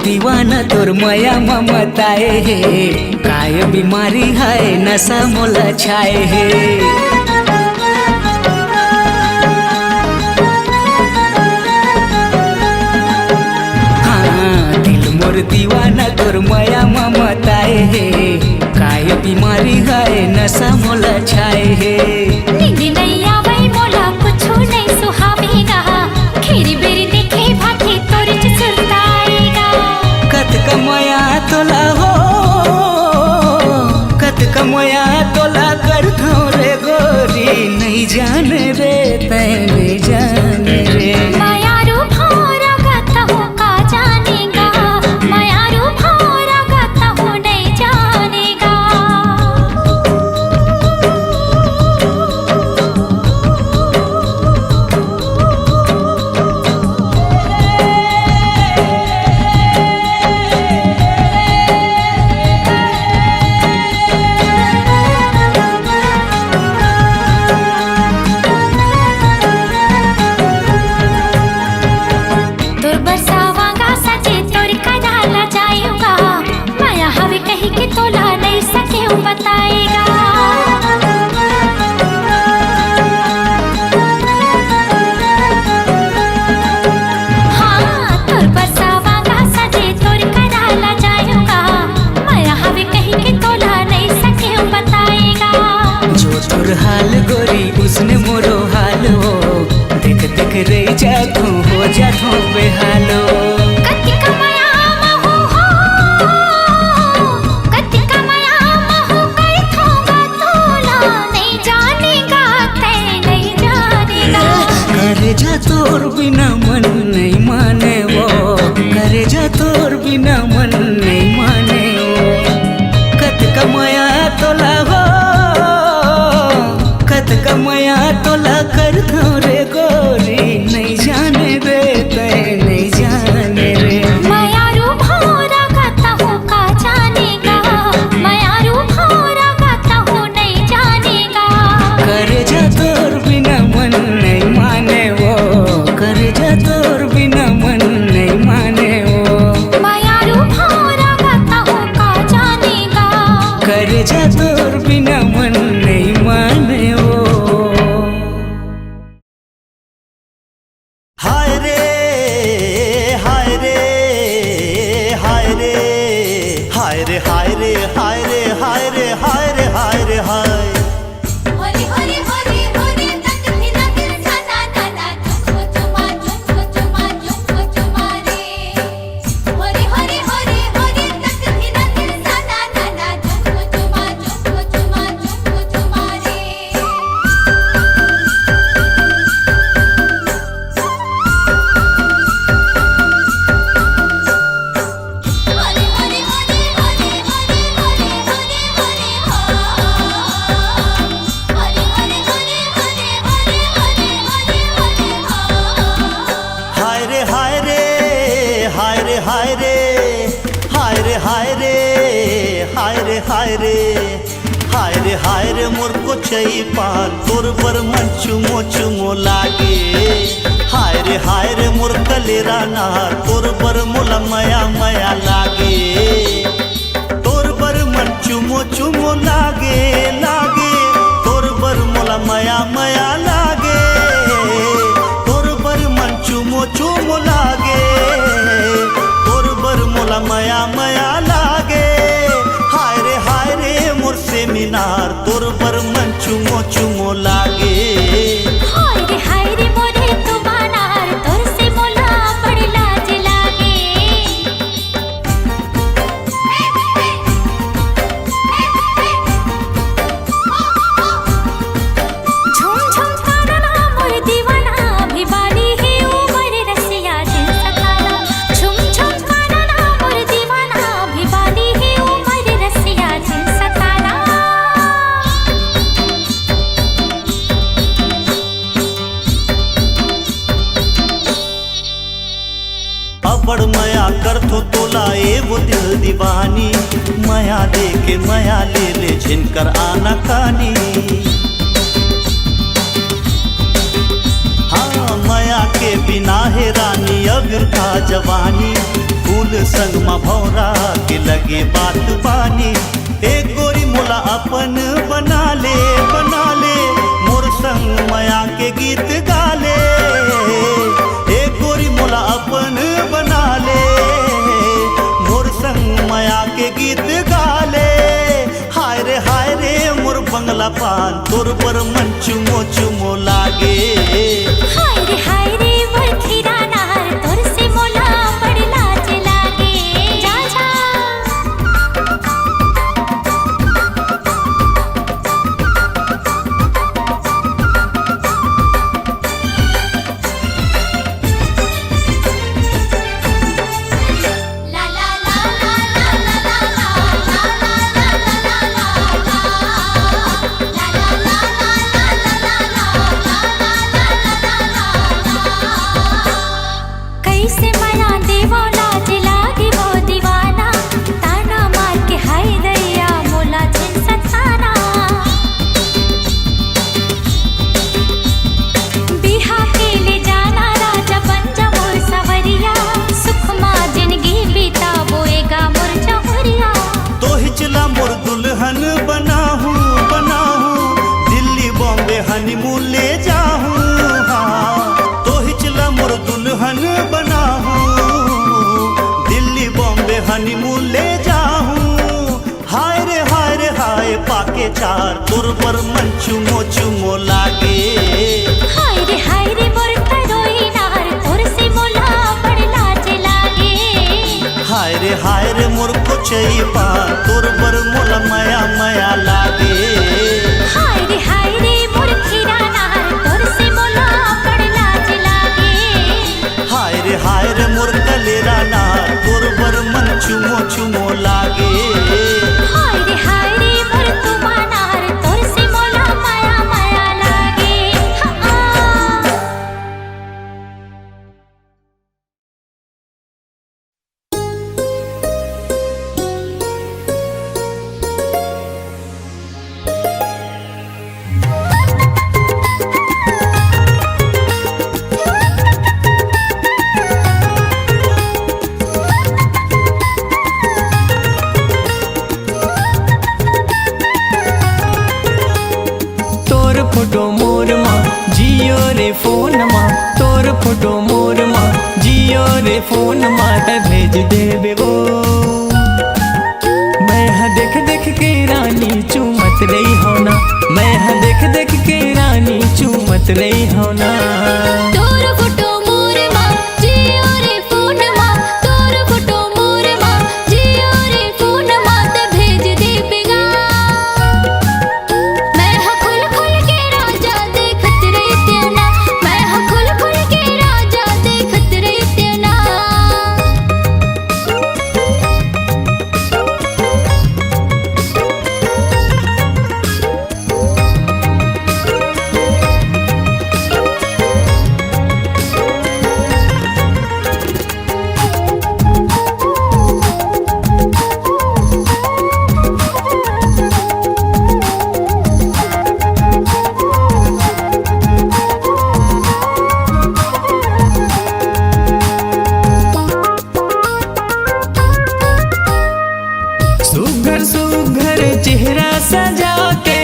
दीवाना तोर माया ममताए हे, काय बीमारी है नशा मोला छाए हे। हाँ दिल मोर दीवाना तोर माया ममताए हे, काय बीमारी है नशा मोला छाए हे। नींद नहीं आवे मोला कुछो नहीं सुहावेगा, खेरी बेरी देखे भागे तोर सुरताएगा। कत कमाया तोला हो, कत कमाया तोला कर रे गोरी, नहीं जाने रे तैं नहीं जाने रे। मायारू भौरा गाता हूँ का जानेगा, मायारू भौरा गाता हूँ नहीं जानेगा। तोर बरसावांगा सजे तोर कदाला जाएगा, माया हवे कही के तोला नहीं सके बताएगा। हाँ तोर बरसावांगा सजे तोर कदाला जाएगा, माया हवे कही के तोला नहीं सके बताएगा। जो तोर हाल गोरी उसने मोरो हाल हो, देख देख रे जाथू हो जाथू बेहालो। कतिका माया महू हो, कतिका माया महू कर थोगा तोला, नहीं जानेगा तै नहीं जानेगा। करे जा तोर बिना मन नहीं माने वो, करे जा तोर बिना मन नहीं माने वो। कत कमाया तोला हो, कत कमाया तोला कर रे गोरी, नहीं जाने रे तैं नहीं जाने रे। मायारू भौरा गाता हूँ का जानेगा, मायारू भौरा गाता हूँ नहीं जानेगा। करे जा तोर बिना मन नहीं माने वो, करे जा तोर बिना मन नहीं माने वो। मायारू भौरा गाता हूँ का जानेगा, करे जा तोर बिना मन नहीं माने वो। हाय रे हाय रे हाय रे हाय रे हाय रे हाय रे हाय रे हाय रे हाय रे हाय। होरी होरी होरी होरी तक फिरा दिल सदा दादा, झुमको चुमा झुमको चुमा रे। होरी होरी होरी होरी तक फिरा दिल सदा दादा, झुमको चुमा रे। होरी होरी होरी होरी होरी होरी होरी होरी हो, होरी होरी होरी होरी होरी होरी होरी हो। हाय रे हाय रे हाय रे हाय रे हाय रे हाय रे हाय रे हाय रे हाय रे हाय रे मोर को चई पाल तोर बर मन चुमो चुमो लागे। हाय रे मोर कलेरा नार तोर बर मोला मया मया लागे। तोर बर मन चुमो चुमो लागे लागे, तोर बर मोला मया मया लागे। तोर बर मन चुमो चुमो लागे, तोर बर मोला मया मया लागे। हाय रे मोर से मीनार तोर बर मन चुमो चुमो लागे। हाय रे मोरे तुमानार तोर से मोला बड़ लाज लागे। झुम झुम ताना मोर दीवाना भी बाली है उमर रसिया दिल सताना। झुम झुम ताना मोर दीवाना भी बाली है उमर रसिया दिल सताना। बड़ मया कर थो तोला ए वो दिल दीवानी, मया दे के मया ले ले झिनकर आना कानी। हाँ मया के बिना है रानी अबिर का जवानी, फूल संग मा भौरा के लगे बात बानी। एक गोरी मोला अपन बना ले मोर संग माया के गीत गाले। एक गोरी मोला अपन बना ले मोर संग माया के गीत गाले। हाय रे मोर बंगला पान तोर पर मन चुमो चुमो लागे। हाय रे मोर खीरा नार तोर से मोला बड़ लाज लागे। जा जा ला ला ला ला ला ला ला कैसे मना देवो लाज लागी वो दीवाना। ताना मार के हाय दैया मोला छिन सताना। बिहा के ले जाना राजा बन जा मोर सवरिया। सुख मा जिंदगी बिताबोएगा मोर चहुरिया। तो हिचला मोर दुल्हन बनाहूँ दिल्ली बॉम्बे हनीमून ले जाऊँ। हाँ तो हिचला मोर दुल्हन बनाहूँ दिल्ली बॉम्बे हनीमून ले जाऊँ। हाय रे हाय पाके चार तोर पर मन चुमो चुमो लागे। हाय रे मोर करोई नार तोर से मोला बड़ लाज लागे। हाय रे मोर कोचई पान तोर पर मोला माया माया लागे। हाय रे मोर खीरा नार तोर से मोला बड़ लाज लागे। हाय रे मोर कलेरा नार तोर पर मन चुमो चुमो लागे। हाय रे मोर तुमा नार तोर से मोला माया माया लागे। हाँ तोर फोटो मोर माँ जियो रे फोन माँ। तोर फोटो मोर माँ जियो रे फोन माँ त भेज देबे वो। मैं हाँ देख देख के रानी चूमत रही हो ना। मैं हाँ देख देख के रानी चूमत रही हो ना। तोर फोटो मोर माँ जियो रे फोन माँ। तोर फोटो मोर माँ जियो रे फोन माँ त भेज देबेगा। मैं हाँ खुल खुल के राजा देखत रहते ना। मैं हाँ खुल खुल के राजा देखत रहते ना। सुघर सुघर चेहरा सजा के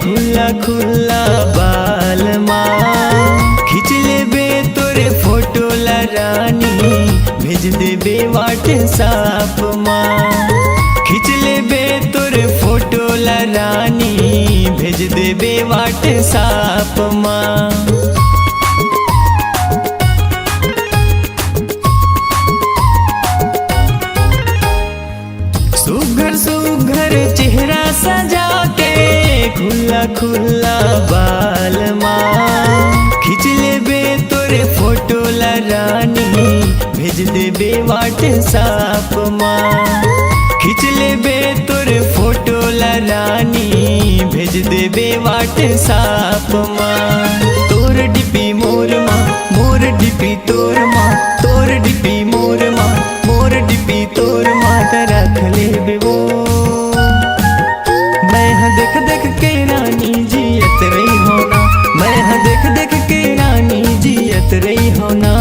खुला खुला बाल माँ। खींच लेबे तोरे फोटो ला रानी भेज देबे व्हाट्सएप माँ। खींच लेबे तोरे फोटो ला रानी भेज देबे व्हाट्सएप माँ। सुघर सुघर चेहरा सजा के खुला खुला बाल माँ। खींच लेबे तोरे फोटो ला रानी भेज देबे व्हाट्सएप माँ। खींच लेबे तोरे फोटो ला रानी भेज देबे व्हाट्सएप माँ। तोर डीपी मोर माँ मोर डीपी तोर माँ। तोर डीपी मोर माँ मोर डीपी तोर माँ त रख लेबे वो। मैं हाँ देख देख के रानी जियत रही हो ना। मैं हाँ देख देख के रानी जियत रही हो ना।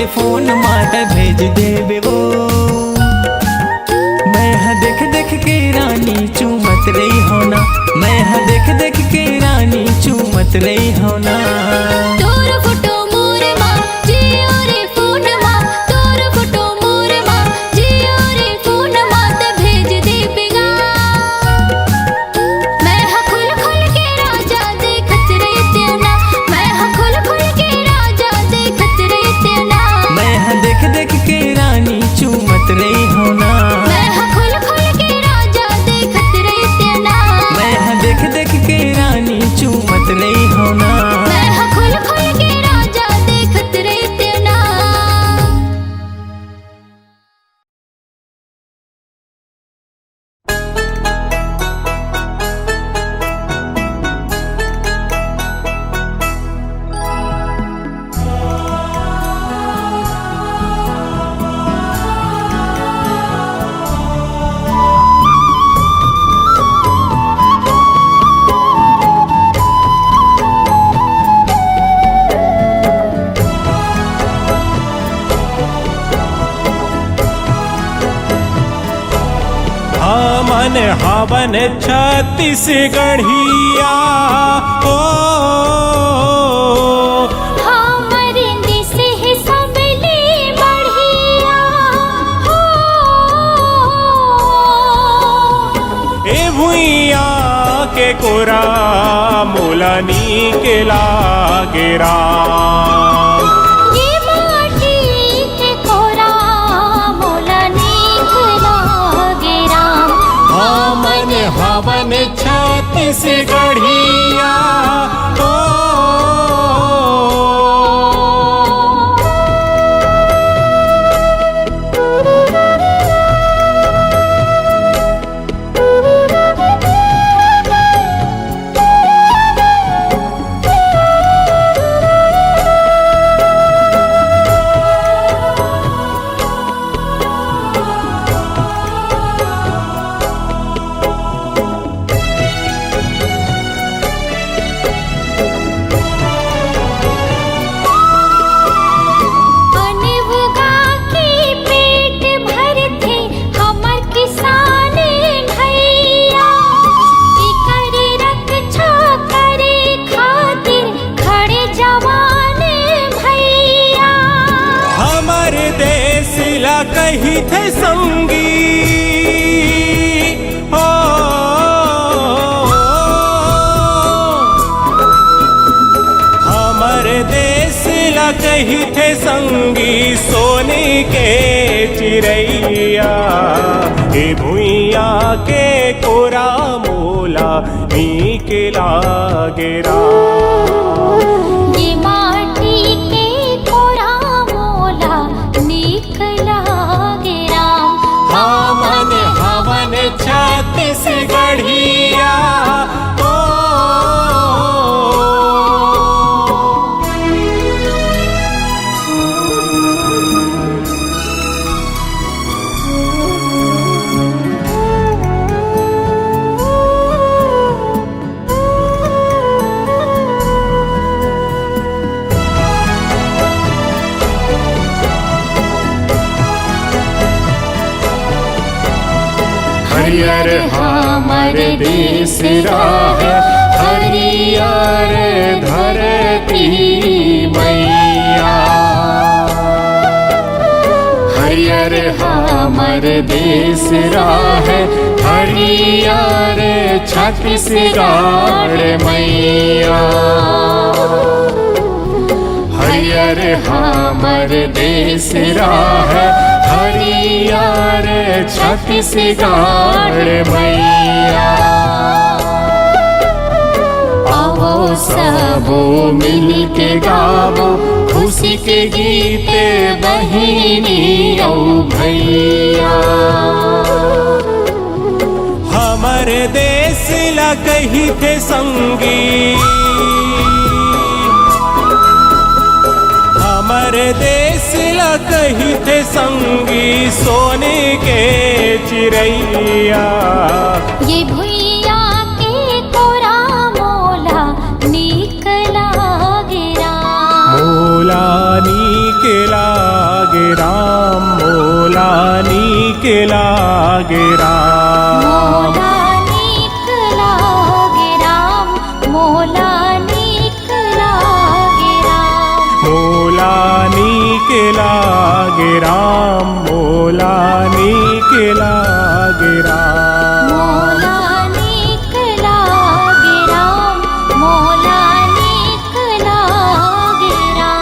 तोरे फोन माता भेज देबे वो। मैं हाँ देख देख के रानी चूमत रही होना, मैं हाँ देख देख के रानी चूमत रही होना। तोर फोटो मोर माँ जियो रे फोन माँ, तोर फोटो मोर माँ जियो रे फोन माँ ते भेज देबेगा। मैं हाँ खुल खुल के राजा देखत रहते ना, मैं हाँ खुल खुल के राजा देखत रहते ना। मैं हाँ देख देख के रानी चूमत रही होना, मैं हाँ खुल खुल के राजा देखत रहते ना। मैं हाँ देख देख के रानी चूमत रही होना। मैं हाँ खुल खुल के राजा देखत रहते ना। मन हवन छत्तीसगढ़िया ओ हमरे देश है सबले बढ़िया हो। ए भुइया के कोरा मोलानी के लागे राम। ये माटी के कोरा मोला नीक लागे राम। मन हवन छत्तीसगढ़िया ओ अनबुगा के पेट भरथे हमर किसान भैया। एकर रक्षा करे खातिर खड़े जवान भैया। हमर देश ला कही थे संगी ओ हमर देश ला कही थे संगी सोने के चिड़ैया। ए भुइया के कोरा मोला नीक लागे राम। ये माटी के कोरा मोला नीक लागे राम। मन हवन छत्तीसगढ़िया ओ हरियर हमर देश राहे हरियर धरती मैया। हरियर हमर देश राहे हरियर छत्तीसगढ़ मैया। हरियर हमर देश राहे हरियर छत्तीसगढ़ मैया। आओ सबो मिल के गावो खुशी के गीत बहिनी औ भैया। हमर देश ला कही थे संगी हमर देश ला कही थे संगी सोने के चिड़ैया। ये भुइया के कोरा मोला नीक लागे राम। मोला नीक लागे के लागे राम। मोला नीक लागे राम, मोला नीक लागे राम। मोला नीक लागे राम, मोला नीक लागे राम। मोला नीक लागे राम, मोला नीक लागे राम।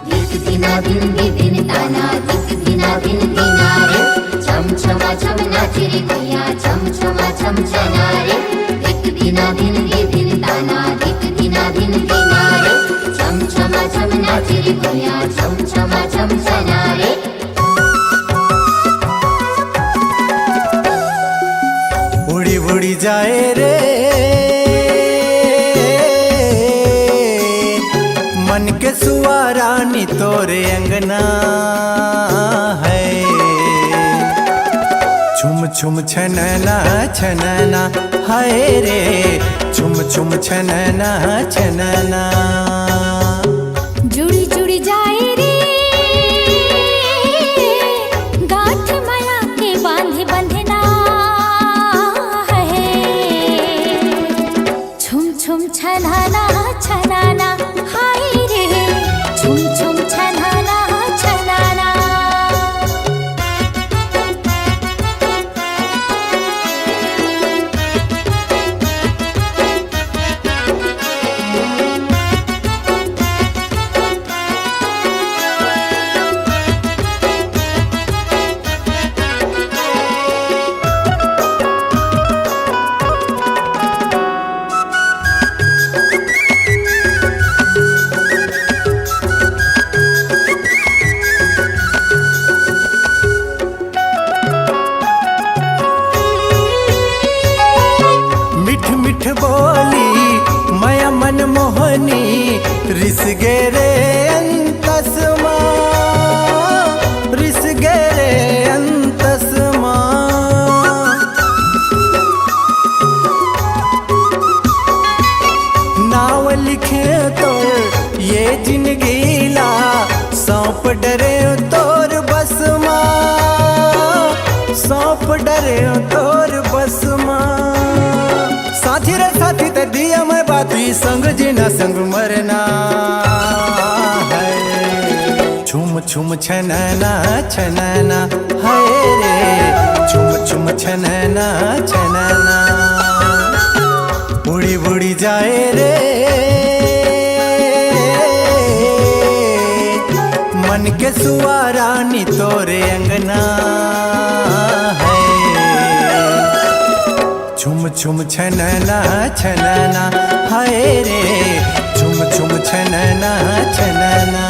धिक धिना धिन दिन ताना, धिक धिना धिन दिना रे। छम छमा छम नाच रे भैया, छम छमा छम चना रे। धिक धिना धिन ताना, धिक धिना धिन दिना रे। छम छमा छम नाच रे भैया, छम छमा छम चना रे। उड़ी उड़ी जाए रे मन के सुवारानी तोरे अंगना है। छुम छुम छनना छनना हाय रे, छुम छुम छनना छनना। जुड़ी जुड़ी जाए रे गांठ माया के बांधे बंधना है। छुम छुम छनाना छनाना हाय रे, छुम छुम छनाना छनाना। मिठ मिठ बोली माया मन मोहनी, रिस गेरे अंतसमा, रिस गेरे अंतसमा। नाव लिखे तो ये जिंदगीला, सौंप डरे तोर बसमा, सौंप डरे तोर बसमा। साथी रे साथी ते दिया मैं बाती, संग जीना संग मरना है। छुम छुम छनना छनना हाय रे, छुम छुम छनना छनना। उड़ी उड़ी जाए रे मन के सुवारानी तोरे अंगना है। छुम छुम छनना छनना हाय रे, छुम छुम छनना छनना।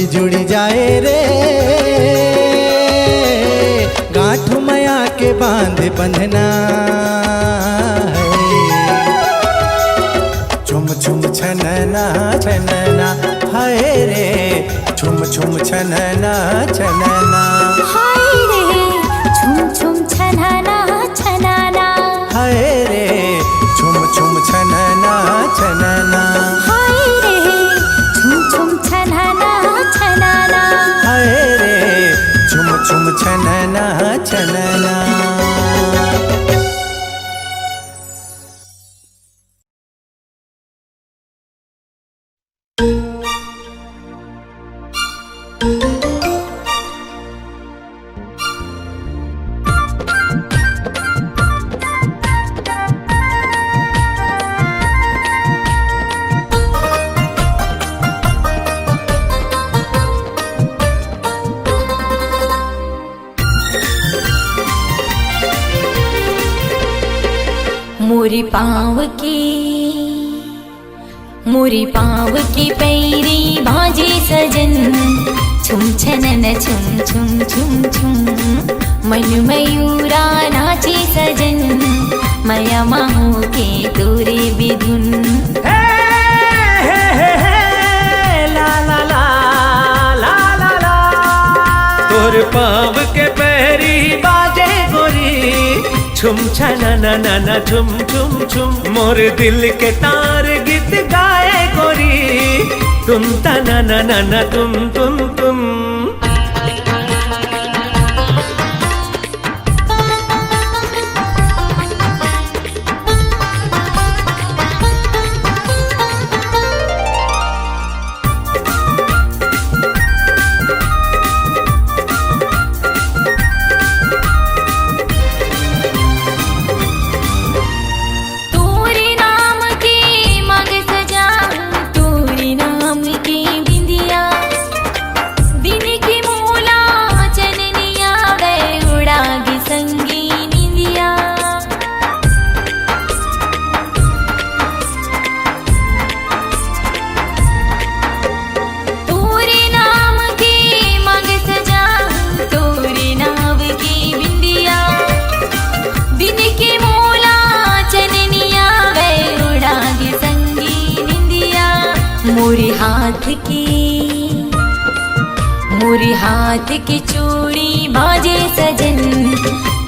जोड़ी जुड़ी जाए रे, गांठ मया के बांध बंधना है। छुम छुम छनना छनना हाय रे, छुम छुम छनना छनना हाय रे छुम छुम छनाना छनाना, हाय रे, छुम छुम छनना छनना हाय रे छुम छुम छनाना छनाना। हाय रे, छुम छुम छनना छनना। मोरी पाँव की पैरी बाजे सजन, छुम छनन छुम छुम छुम छुम। मन मयूरा नाचे सजन, मया माहू के तोरे बिधुन। ला ला ला ला ला ला, तोर पाँव के पैरी बाजे गोरी, छुम छनना ना छुम छुम छुम। मोर दिल के तार गीत गाए गोरी, तुम तना ना तुम तुम तुम। मोरी हाथ की चूड़ी बाजे सजन,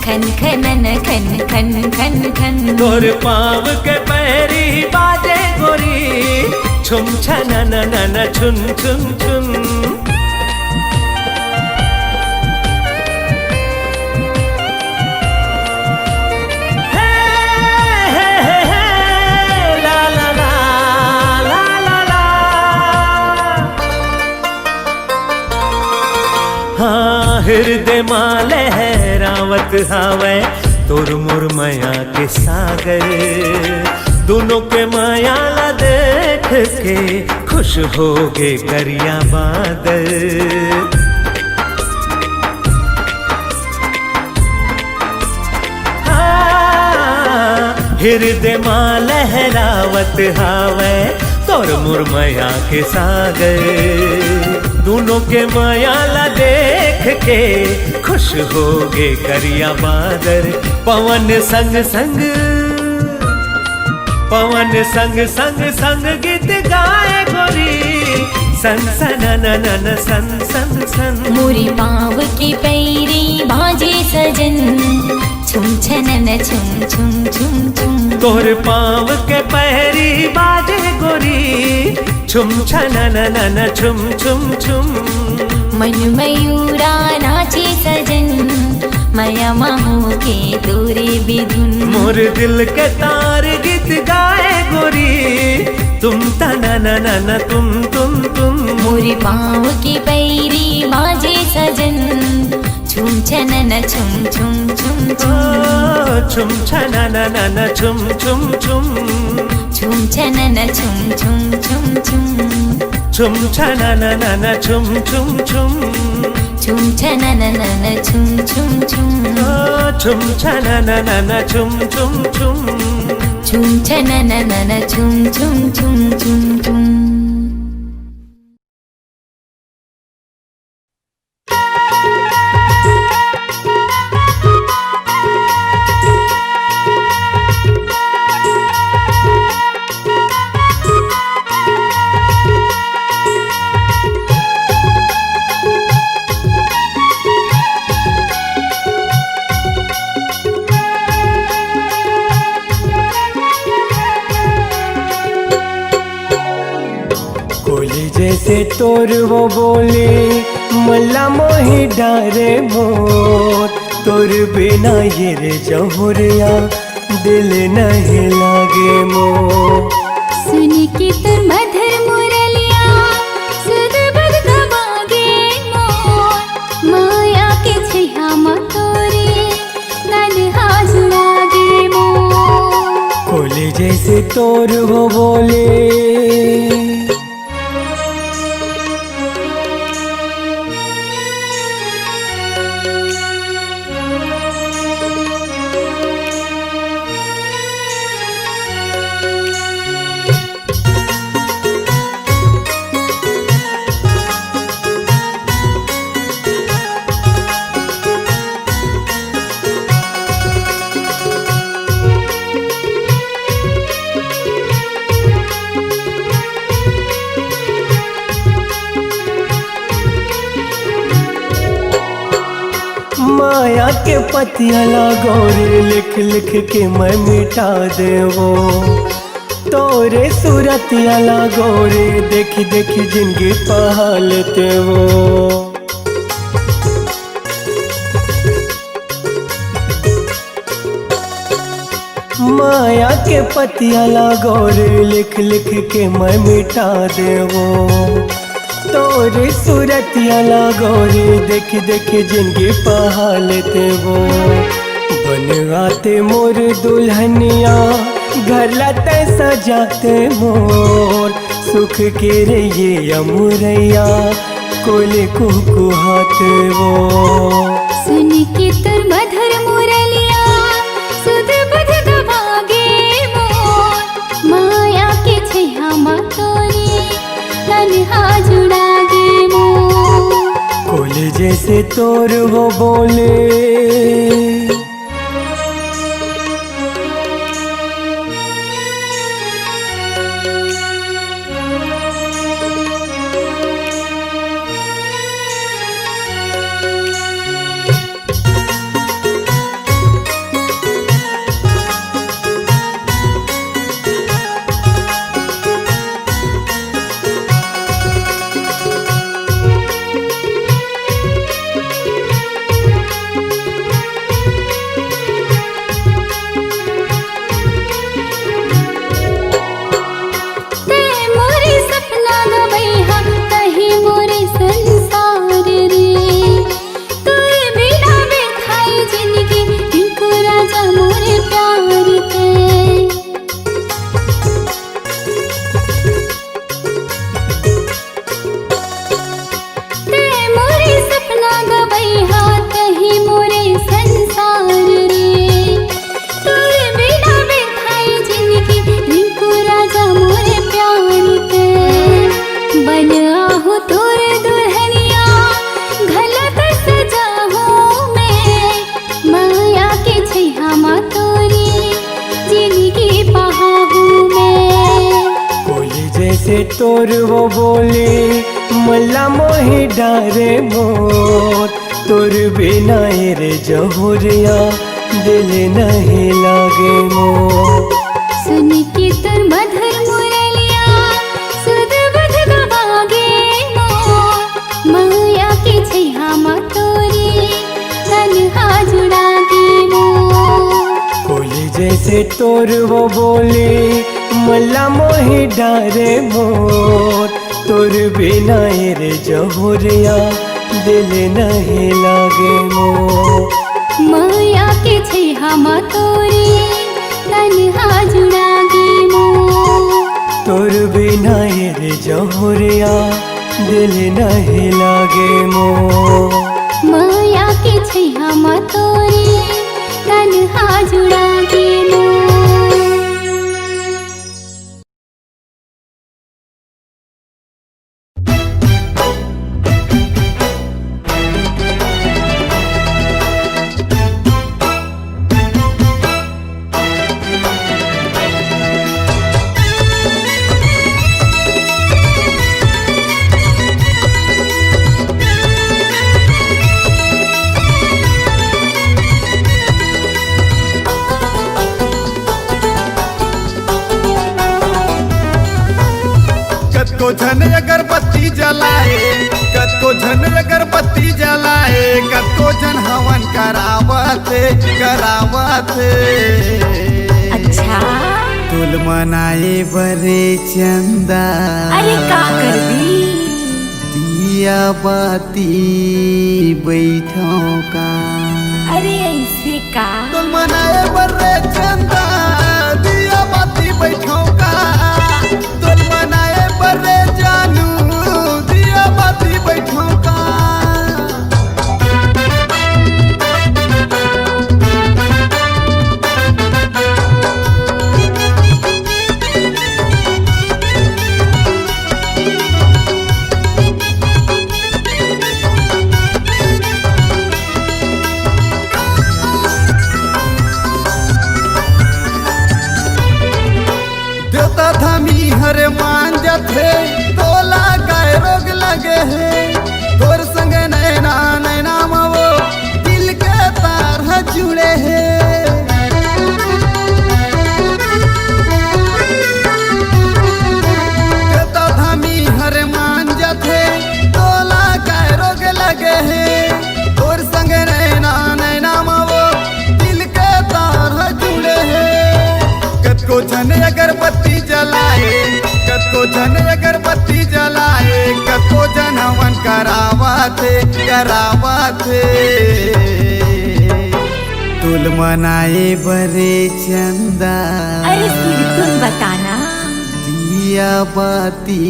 खन खनन खन खन खन खन। तोर पाँव के पैरी बाजे गोरी, छुम छनना छुन छुन छुन। हृदय माँ लहरावत हावे, तोर मोर माया के सागर। दोनों के माया ला देख के खुश हो गे करिया बादल। हृदय माँ लहरावत हावे, तोर मोर माया के सागर। दोनों के माया ला देख के खुश हो गे करिया बादर। पवन संग संग पवन संग संग संग गीत गाए गोरी, सन सन नन सन सन सन। मोरी पाँव की पैरी बाजे सजन, छुम छनन छुम छुम छुम छुम। तोर पाँव के पैरी बाजे गोरी, छुम छनन छुम छुम छुम। मन मयूरा नाचे सजन, मया माहू के तोरे बिधुन। मोर दिल के तार गीत गाए गोरी, तुम तना ना तुम तुम तुम। मोरी पाँव की पैरी बाजे सजन, छुम छनन छुम छुम छुम छुम। छुम छनना छुम छुम छुम। छुम छनन छुम छुम छुम छुम। छुम छनना छुम छुम छुम। छुम छनन छुम छुम छुम। छुम छनना छुम छुम छुम। छुम छनन छुम छुम छुम छुम छुम। जैसे तोर वो बोले मल्ला मोहे डारे मोर, तोर बिना ये रे जहुरिया दिल नहीं लागे मोर। सुन के तुर मधुर मुरलिया सुध बुध गवागे मोर, माया के छैया मा तोरे तन्हा जुड़ागे मोर। खोले जैसे तोर वो बोले माया के पतिया लागो रे लिख लिख के मैं मिटा देवो, तोरे सूरतिया लागो रे देखी देखी जिंदगी पहालते वो। माया के पतिया लागो रे लिख लिख के मैं मिटा देवो, तोरे सूरतिया लागो रे देखी देखी जिंदगी पहालते वो। बनवाते मोर दुल्हनिया घर लाते सजाते मोर, सुख के रे ये अमुरैया कोले कुहाते वो। सुन के तुर मधुर मुरलिया सुध बुध गवागे मोर, माया के छैया मा तोरे तन्हा जुड़ागे मोर। कोले जैसे तोर वो बोले तोर वो बोले मल्ला मोहे डारे मोर, तोर बिना रे जहुरिया दिल नहीं लागे मोर। सुन के तुर मधुर मुरलिया सुध बुध गवागे मोर, माया के छैया मा तोरे तन्हा जुड़ागे मोर। कोले जैसे तोर वो बोले मल्ला मोहे डारे मोर, तोर बिना रे जहुरिया दिल नहीं लागे मोर। माया के छैया मा तोरे तन्हा जुड़ागे मोर। तोर बिना रे जहुरिया दिल नहीं लागे मोर। माया के छैया मा तोरे तन्हा जुड़ागे मोर। को झन अगरबत्ती अगरबत्ती जलाए कतो जन हवन करावते करावते। अच्छा तुल मनाए बरे चंदा अरे का करबी दिया बाती बैठो का। अरे ऐसे का तुल मनाए बरे चंदा दिया बाती बैठो का। तुल मनाए बरे जानू दिया बाती बैठो का। देवता धामी हरे मान जाते तोला गाय रोग लगे है। तोर संग नैना नैना वो दिल के तार जुड़े है। देवता धामी हरे मान जाते तोला गाय रोग लगे है। तोर संग नैना नैना वो दिल के तार जुड़े है। कतको जन अगरबत्ती जलाए कतको जन अगरबत्ती जलाए कतको जन हवन करावते करावते। तुल मनाए बरे चंदा अरे फिर तुम बताना दिया बाती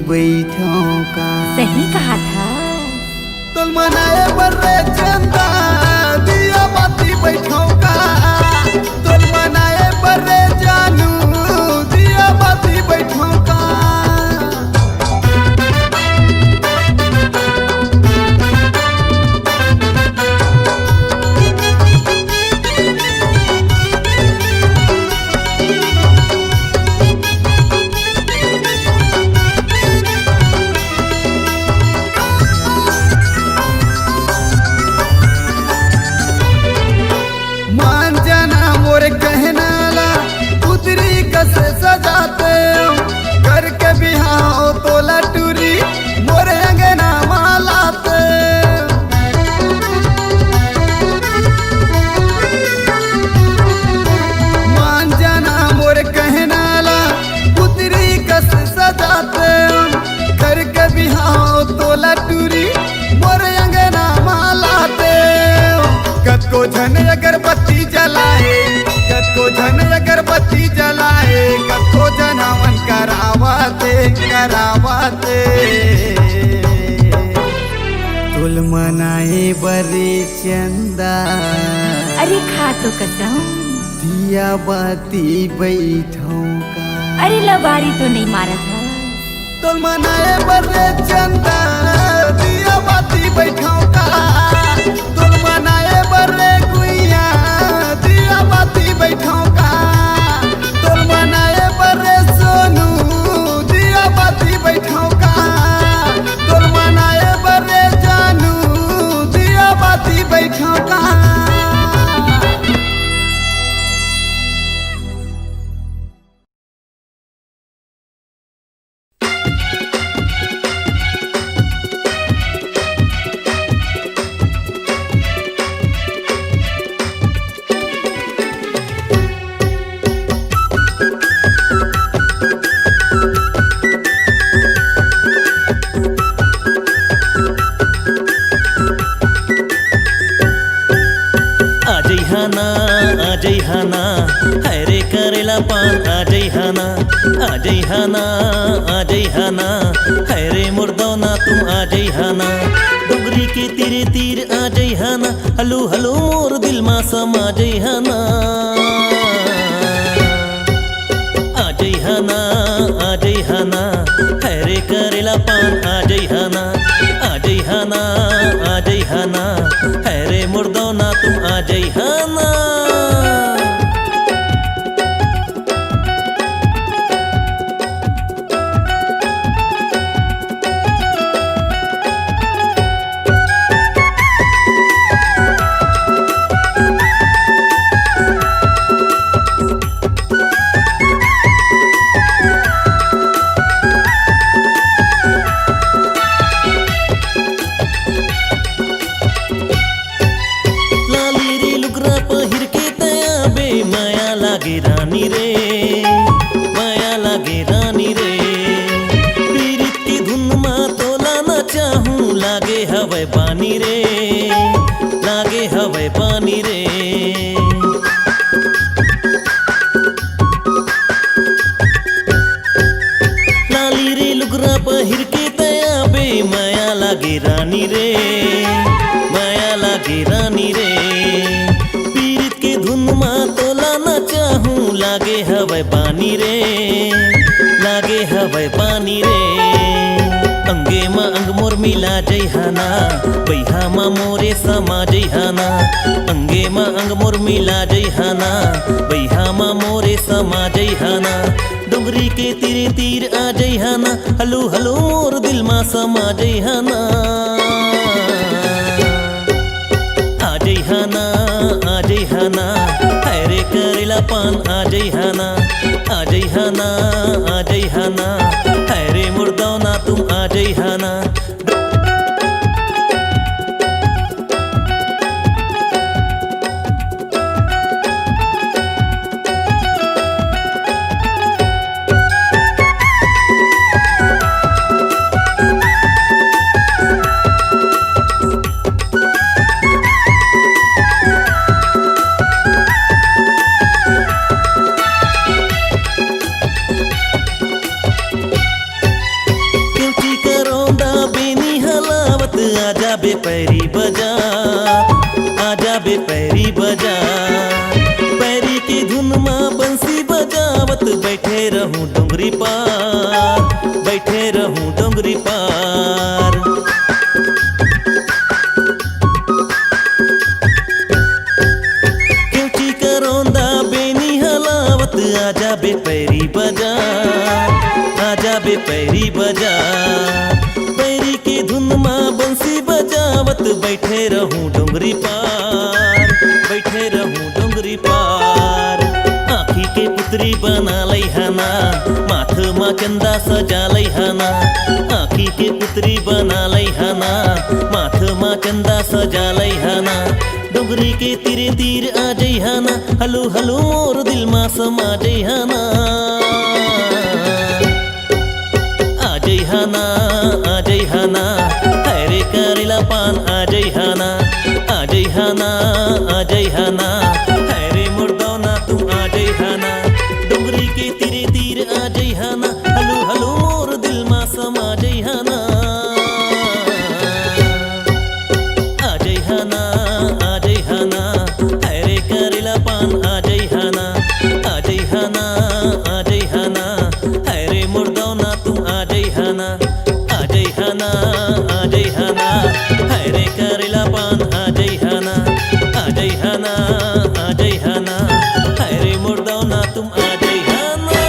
बैठो का। सही कहा था। तुल मनाए बरे चंदा दिया बाती बैठो का। तुल मनाए बरे जानू दिया बाती बैठो का। मान जाना मोरे कहना ला उतरी कसे सजाते। घर के बिहाओ तो लटूरी मोरे अंगना मालाते। मान जाना मोरे कहना ला उतरी कसे सजाते। घर के बिहाओ तो लटूरी मोरे अंगना मालाते। कतको झन अगरबत्ती जलाए कतको झन अगरबत्ती जलाए कतको जन हवन करावते करावते। तुल मनाए बरे चंदा अरे खा तो कसम दिया बाती बैठो का। अरे लबारी तो नहीं मारा था। तुल मनाए बरे चंदा दिया बाती बैठो का। तुल मनाए बरे गुइया दिया बाती बैठो का। तुल मनाए बरे सोनू दिया बाती बैठो का। तुल मनाए बरे जानू दिया बाती बैठो का। आजैहाना हरे करेला पान आजैहाना आजैहाना हरे मुर्दौना तुम आजैहाना। डुगरी के तीरे तीर आजैहाना हलो हलो मोर दिल मा समा जैहाना। आजैहाना आजैहाना हरे करेला पान आजैहाना आजैहाना हरे मुर्दौना तुम आजैहाना। चाहूं लागे हवे पानी रे, लागे हवे पानी रे। लाली रे लुगरा पहिर के तया बे माया लागे रानी रे, माया लागे रानी रे। पीरित के धुन मा तोला न चाहूं लागे हवे पानी रे, लागे हवे पानी रे। अंगे मा अंग मोर मिला जैहाना, बैहा मा मोरे समा जैहाना। अंगे मा अंग मोर मिला जैहाना, बैहा मा मोरे समा जैहाना। डोंगरी के तीरे तीर आ जैहाना, हलू हलू मोर दिल मा समा जैहाना। आ जैहाना आ जैहाना, हैरे करेला पान आ जैहाना। आ जैहाना आ जैहाना, हैरे मुर्दौना तुम आ जैहाना। आजा बेपैरी बजा, आजा बेपैरी बजा। पैरी की धुन माँ बंसी बजावत बैठे रहूं डोंगरी पार, बैठे रहूं डोंगरी पार। क्योंकि करौंदा बेनी हलावत आजा बेपैरी बजा, आजा बेपैरी बजा। पैरी की धुन माँ बंसी बजावत बैठे रहूं डोंगरी पार, बैठे रहूं डोंगरी पार। आँखी के पुतरी बना लैहाना, माथ मा चंदा सजा लैहाना। आँखी के पुतरी बना लैहाना, माथ मा चंदा सजा लैहाना। डोंगरी के तीरे तीर आ जैहाना, हलू हलू मोर दिल मा समा जैहाना। आ जैहाना आ जैहाना, हैरे करेला पान आ जैहाना। आ जैहाना आ जैहाना, हैरे मुर्दौना तुम आ जैहाना। डोंगरी के तीरे तीर आ जैहाना, हलू हलू मोर दिल मा समा जैहाना। आ जैहाना आ जैहाना, हैरे करेला पान आ जैहाना। आ जैहाना आ जैहाना, हैरे मुर्दौना तुम आ जैहाना। आ जैहाना आ जैहाना, हैरे करेला पान आ जैहाना। आ जैहाना आ जैहाना, हैरे मुर्दौना तुम आ जैहाना।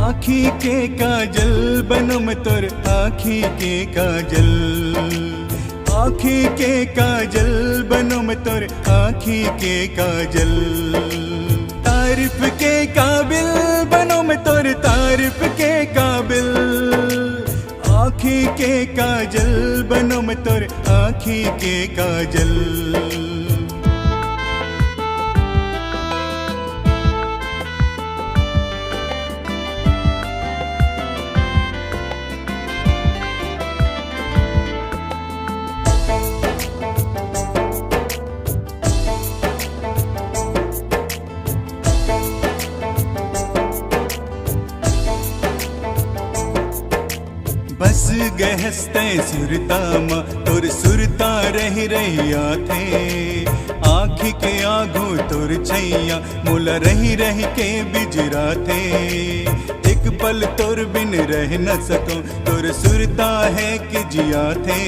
आँखी के काजल बनो मैं तोर आँखी के काजल। आँखी के काजल बनो मैं तोर आँखी के काजल। तारीफ के काबिल बनो मैं तोर तारीफ के काबिल। आँखी के काजल बनो मैं तोर आँखी के काजल। बस गहस्ते सुरता मा तोर सुरता रही रहिया थे। आँखी के आगो तोर छैया मोला रही रही के बिजरा थे। एक पल तोर बिन रह न सको तोर सुरता है कि जिया थे।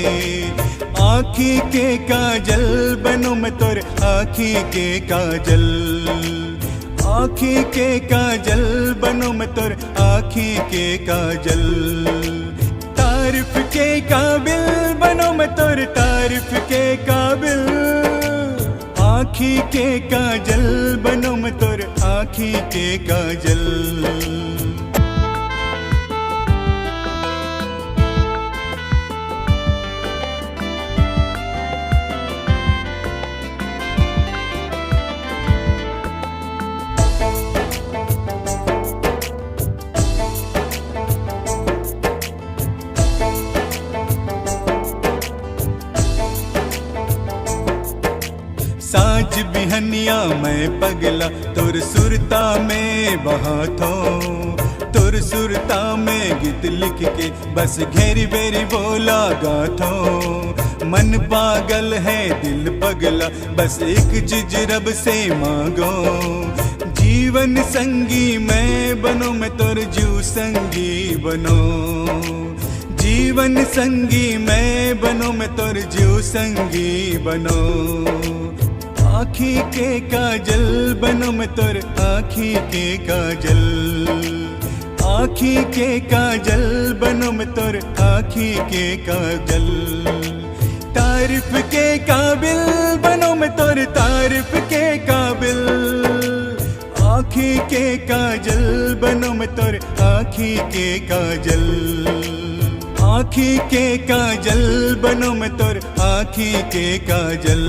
आँखी के काजल बनो मैं तोर आँखी के काजल। आँखी के काजल बनो मैं तोर आँखी के काजल। तारीफ के काबिल बनो मैं तोर तारीफ के काबिल, आँखी के काजल बनो मैं तोर आँखी के काजल। साँझ बिहनिया मैं पगला तोर सुरता में बहातो, तोर सुरता में गीत लिख के बस घेरी बेरी बोला गाथो। मन पागल है दिल पगला बस एक चीज रब से मांगो, जीवन संगी मैं बनो मैं तोर जू संगी बनो, जीवन संगी मैं बनो मैं तोर जू संगी बनो। आँखी के काजल बनो मैं तोर आँखी के काजल, आँखी के काजल बनो मैं तोर आँखी के काजल। तारीफ के काबिल बनो मैं तोर तारीफ के काबिल, आँखी के काजल बनो मैं तोर आँखी के काजल, आँखी के काजल बनो मैं तोर आँखी के काजल।